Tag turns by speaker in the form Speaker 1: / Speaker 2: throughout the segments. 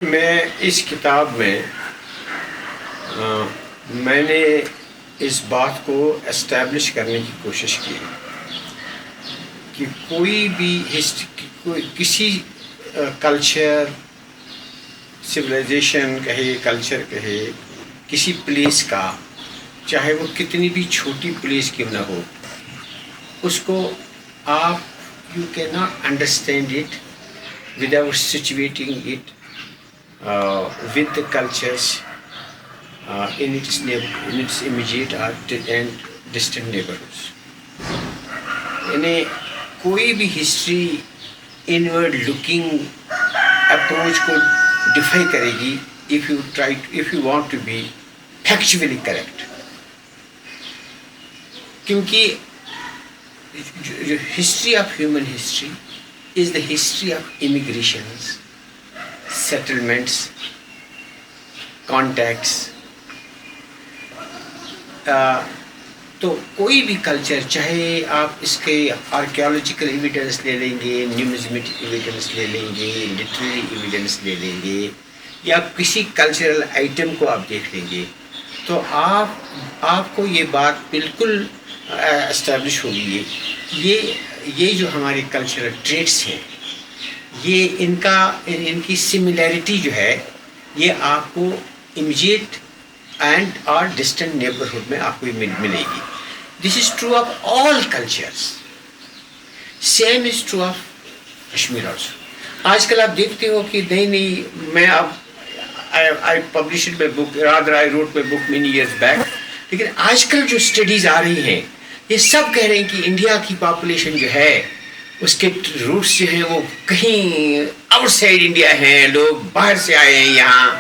Speaker 1: میں اس کتاب میں میں نے اس بات کو اسٹیبلش کرنے کی کوشش کی کہ کوئی بھی کسی کلچر، سویلائزیشن کہے، کلچر کہے، کسی پلیس کا، چاہے وہ کتنی بھی چھوٹی پلیس کیوں نہ ہو، اس کو آپ you can not understand it without situating it with the cultures in its immediate and distant neighborhoods. یعنی کوئی بھی ہسٹری انورڈ لکنگ اپروچ کو ڈیفائی کرے گی if you want to be factually correct. کیونکہ history of human history is the history of immigrations, settlements, contacts. تو کوئی بھی کلچر، چاہے آپ اس کے آرکیالوجیکل ایویڈنس لے لیں گے، نیومزمیٹک ایویڈنس لے لیں گے، لٹریری ایویڈنس لے لیں گے، یا کسی کلچرل آئٹم کو آپ دیکھ لیں گے، تو آپ کو یہ بات بالکل اسٹیبلش ہوگی یہ جو ہمارے کلچرل ٹریٹس ہیں، یہ ان کی سملیرٹی جو ہے، یہ آپ کو امیجیٹ اینڈ اور ڈسٹنٹ نیبرہڈ میں آپ کو ملے گی. This is true of all cultures. Same is true of Kashmir also. آج کل آپ دیکھتے ہو کہ نہیں میں اب I published my book, rather I wrote my book many years back, لیکن آج کل جو اسٹڈیز آ رہی ہیں یہ سب کہہ رہے ہیں کہ انڈیا کی پاپولیشن جو ہے اس کے روٹس جو ہیں وہ کہیں آؤٹ سائڈ انڈیا ہیں، لوگ باہر سے آئے ہیں یہاں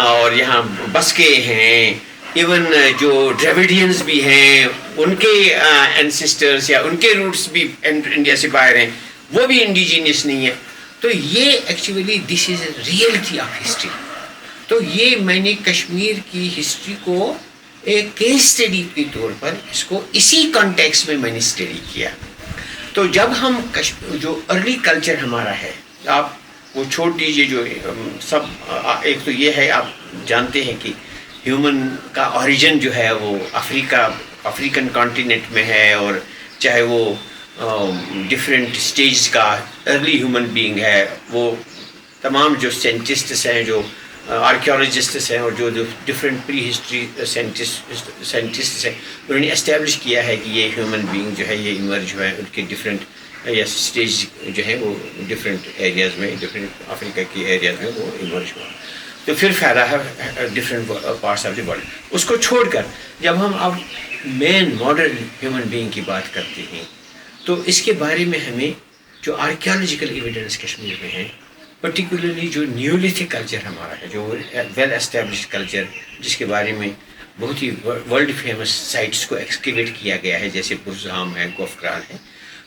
Speaker 1: اور یہاں بس کے ہیں. ایون جو ڈریویڈینز بھی ہیں ان کے اینسسٹرس یا ان کے روٹس بھی انڈیا سے باہر ہیں، وہ بھی انڈیجینس نہیں ہے. تو یہ actually this is a reality of history. تو یہ میں نے کشمیر کی ہسٹری کو ایک کیس اسٹڈی کے طور پر اس کو اسی کانٹیکس میں نے اسٹڈی کیا. تو جب ہم جو ارلی کلچر ہمارا ہے، آپ وہ چھوڑ دیجیے جو سب، ایک تو یہ ہے آپ جانتے ہیں کہ ہیومن کا اوریجن جو ہے وہ افریقن کانٹیننٹ میں ہے، اور چاہے وہ ڈفرینٹ اسٹیج کا ارلی ہیومن بینگ ہے، وہ تمام جو سائنٹسٹس ہیں، جو آرکیالوجسٹس ہیں، اور جو ڈفرینٹ پری ہسٹری سائنٹسٹس ہیں، انہوں نے اسٹیبلش کیا ہے کہ یہ ہیومن بینگ جو ہے یہ ایمرج ہوا ہے، ان کے ڈفرینٹ یا اسٹیج جو ہے وہ ڈفرینٹ ایریاز میں، ڈفرینٹ افریقہ کے ایریاز میں وہ ایمرج ہوا. تو پھر فائدہ ہے different parts of the world. اس کو چھوڑ کر جب ہم اب مین ماڈرن ہیومن بینگ کی بات کرتے ہیں، تو اس کے بارے میں ہمیں جو آرکیالوجیکل ایویڈنس کشمیر میں ہیں، پرٹیکولرلی جو نیولتھک کلچر ہمارا ہے، جو ویل اسٹیبلشڈ کلچر، جس کے بارے میں بہت ہی ورلڈ فیمس سائٹس کو ایکسکیویٹ کیا گیا ہے، جیسے پرزام ہے، گوفکران ہے.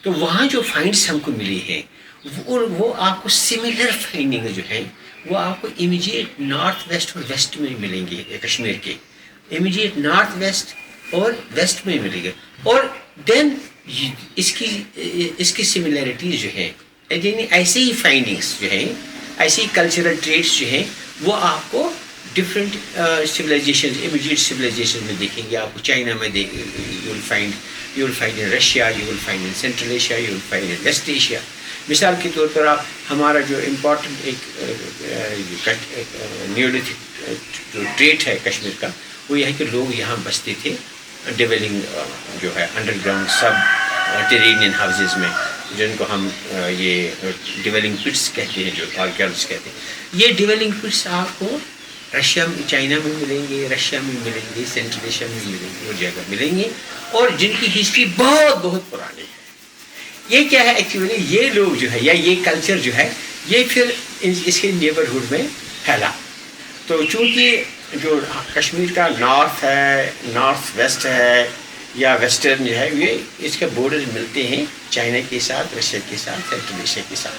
Speaker 1: تو وہاں جو فائنڈس ہم کو ملی ہیں وہ آپ کو سملر فائنڈنگ جو ہیں وہ آپ کو امیجیٹ نارتھ ویسٹ اور ویسٹ میں ملیں گے. کشمیر کے امیجیٹ نارتھ ویسٹ اور ویسٹ میں ملیں گے. اور دین اس کی سملیرٹیز جو ہیں، یعنی ایسے ہی فائنڈنگس جو ہیں، ایسے ہی کلچرل ٹریٹس جو ہیں، وہ آپ کو ڈفرینٹ سویلائزیشن، امیجیٹ سویلائزیشن میں دیکھیں گے. آپ کو چائنا میں you will find in Russia, you will find in central Asia, you will find in west Asia. مثال کے طور پر آپ ہمارا جو امپورٹنٹ ایک نیولتھک جو ٹریٹ ہے کشمیر کا، وہ یہ ہے کہ لوگ یہاں بستے تھے ڈیولنگ جو ہے انڈر گراؤنڈ سب ٹیرینین ہاؤسز میں، جن کو ہم یہ ڈیولنگ پٹس کہتے ہیں، جو آرکیالوجسٹ کہتے ہیں. یہ ڈیولنگ پٹس آپ کو رشیا میں، چائنا میں ملیں گے، رشیا میں ملیں گے، سینٹرل ایشیا میں ملیں گے، وہ جگہ ملیں گے، اور جن کی ہسٹری بہت بہت پرانی ہے. یہ کیا ہے ایکچولی، یہ لوگ جو ہے یا یہ کلچر جو ہے یہ پھر اس کے نیبرہڈ میں پھیلا. تو چونکہ جو کشمیر کا نارتھ ہے، نارتھ ویسٹ ہے یا ویسٹرن جو ہے، یہ اس کے بارڈر ملتے ہیں چائنا کے ساتھ، رشیا کے ساتھ، سینٹرل ایشیا کے ساتھ.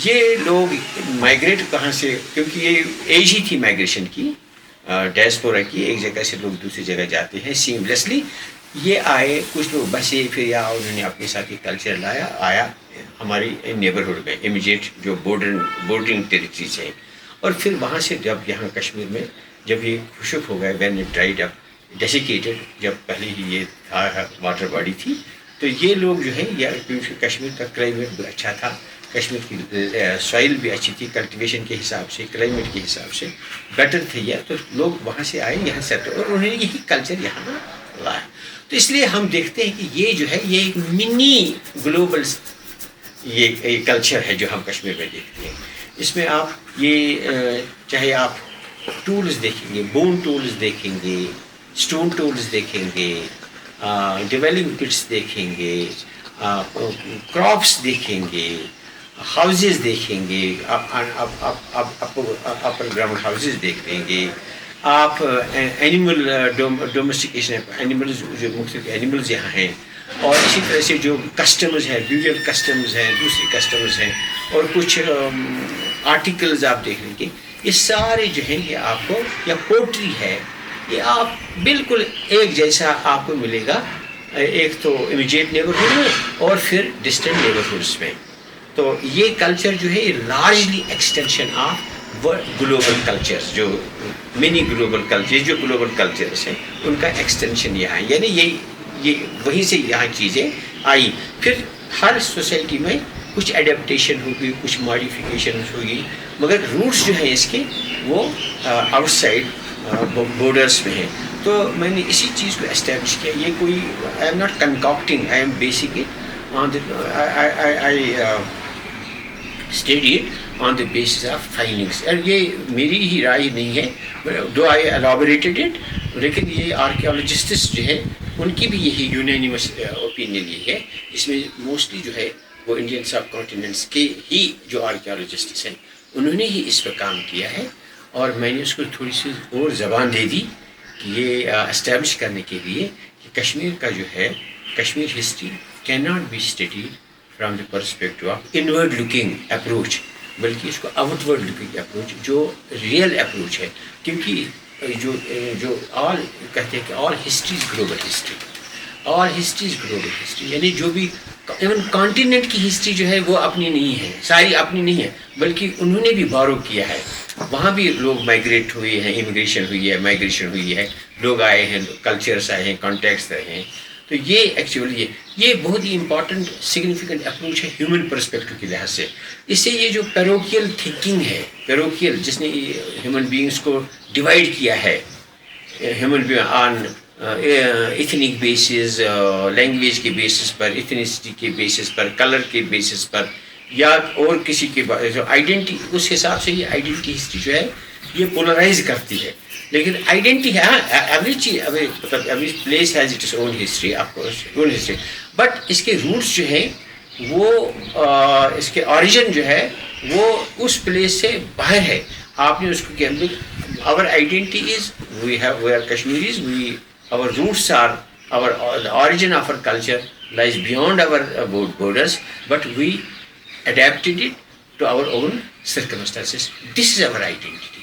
Speaker 1: یہ لوگ مائگریٹ کہاں سے، کیونکہ یہ ایج ہی تھی مائگریشن کی، ڈائسپورا کی، ایک جگہ سے لوگ دوسری جگہ جاتے ہیں سیملیسلی. یہ آئے کچھ لوگ بسے، پھر یا انہوں نے اپنے ساتھ ایک کلچر آیا ہماری نیبرہڈ میں، امیجیٹ جو بورڈرنگ ٹیریٹریز ہیں. اور پھر وہاں سے جب یہاں کشمیر میں جب یہ خشک ہو گئے وین اٹ ڈرائیڈ اپ ڈیسیکیٹڈ، جب پہلے ہی یہ تھا واٹر باڈی تھی، تو یہ لوگ جو ہیں یا کیونکہ کشمیر کا کلائمیٹ بھی اچھا تھا، کشمیر کی سوائل بھی اچھی تھی، کلٹیویشن کے حساب سے، کلائمیٹ کے حساب سے بیٹر تھے یہ، تو لوگ وہاں سے آئے یہاں سیٹل اور انہوں نے یہی کلچر یہاں لایا. تو اس لیے ہم دیکھتے ہیں کہ یہ جو ہے یہ ایک منی گلوبل یہ کلچر ہے جو ہم کشمیر میں دیکھتے ہیں. اس میں آپ یہ چاہے آپ ٹولز دیکھیں گے، بون ٹولز دیکھیں گے، اسٹون ٹولز دیکھیں گے، ڈیولنگ کٹس دیکھیں گے، کراپس دیکھیں گے، ہاؤزز دیکھیں گے، اپر گراؤنڈ ہاؤزز دیکھ لیں گے آپ، اینیمل ڈومیسٹیکیشن اینیملز جو مختلف اینیملز یہاں ہیں، اور اسی طرح سے جو کسٹمز ہیں، بیوریل کسٹمز ہیں، دوسری کسٹمز ہیں، اور کچھ آرٹیکلز آپ دیکھ لیں گے. یہ سارے جو ہیں یہ آپ کو، یا پوٹری ہے، یہ آپ بالکل ایک جیسا آپ کو ملے گا، ایک تو امیجیٹ نیبرہڈ میں اور پھر ڈسٹنٹ نیبرہڈس میں. تو یہ کلچر جو ہے یہ largely extension of global cultures, جو منی گلوبل کلچر، جو گلوبل کلچرس ہیں ان کا ایکسٹینشن یہاں ہے. یعنی یہ وہیں سے یہاں چیزیں آئی. پھر ہر سوسائٹی میں کچھ ایڈیپٹیشن ہوگی، کچھ ماڈیفیکیشن ہوگی، مگر روٹس جو ہیں اس کے وہ آؤٹ سائڈ بورڈرس میں ہیں. تو میں نے اسی چیز کو اسٹیبلش کیا. یہ کوئی I am not concocting, I am basing it on I study it on the basis of findings. اور یہ میری ہی رائے نہیں ہے، ڈو آئی الیبوریٹڈ اٹ، لیکن یہ آرکیالوجسٹس جو ہیں ان کی بھی یہی یونینیمس اوپینین یہی ہے. اس میں موسٹلی جو ہے وہ انڈین سب کانٹیننٹس کے ہی جو آرکیالوجسٹس ہیں انہوں نے ہی اس پہ کام کیا ہے، اور میں نے اس کو تھوڑی سی اور زبان دے دی کہ یہ اسٹیبلش کرنے کے لیے کہ کشمیر کا جو ہے، Kashmir history can not be studied from the perspective of inward looking approach, بلکہ اس کو آؤٹ ورڈ لکنگ اپروچ جو ریئل اپروچ ہے. کیونکہ جو آل کہتے ہیں کہ all history is global history, all history is global history, یعنی جو بھی ایون کانٹیننٹ کی ہسٹری جو ہے وہ اپنی نہیں ہے، ساری اپنی نہیں ہے، بلکہ انہوں نے بھی بارو کیا ہے. وہاں بھی لوگ مائگریٹ ہوئے ہیں، امیگریشن ہوئی ہے، مائگریشن ہوئی ہے، لوگ آئے ہیں، کلچرس آئے ہیں، کانٹیکٹس آئے ہیں. تو یہ ایکچولی یہ بہت ہی امپورٹنٹ سگنیفیکنٹ اپروچ ہے ہیومن پرسپیکٹو کے لحاظ سے. اس سے یہ جو پیروکیل تھنکنگ ہے، پیروکیل جس نے ہیومن بینگس کو ڈیوائڈ کیا ہے، ہیومن آن ایتھنک بیسز، لینگویج کے بیسس پر، ایتھنیسٹی کے بیسس پر، کلر کے بیسس پر، یا اور کسی کے جو آئیڈینٹی، اس حساب سے یہ آئیڈینٹی ہسٹری جو ہے یہ پولرائز کرتی ہے. لیکن آئیڈینٹی ہے، ایوری چیز، مطلب every place has its own history, of course own history, but اس کے روٹس جو ہیں وہ اس کے اوریجن جو ہے وہ اس پلیس سے باہر ہے. آپ نے اس کو کیا، our identity is we are Kashmiris, our roots are the origin of our culture lies beyond our borders, but we adapted it to our own circumstances. This is our identity.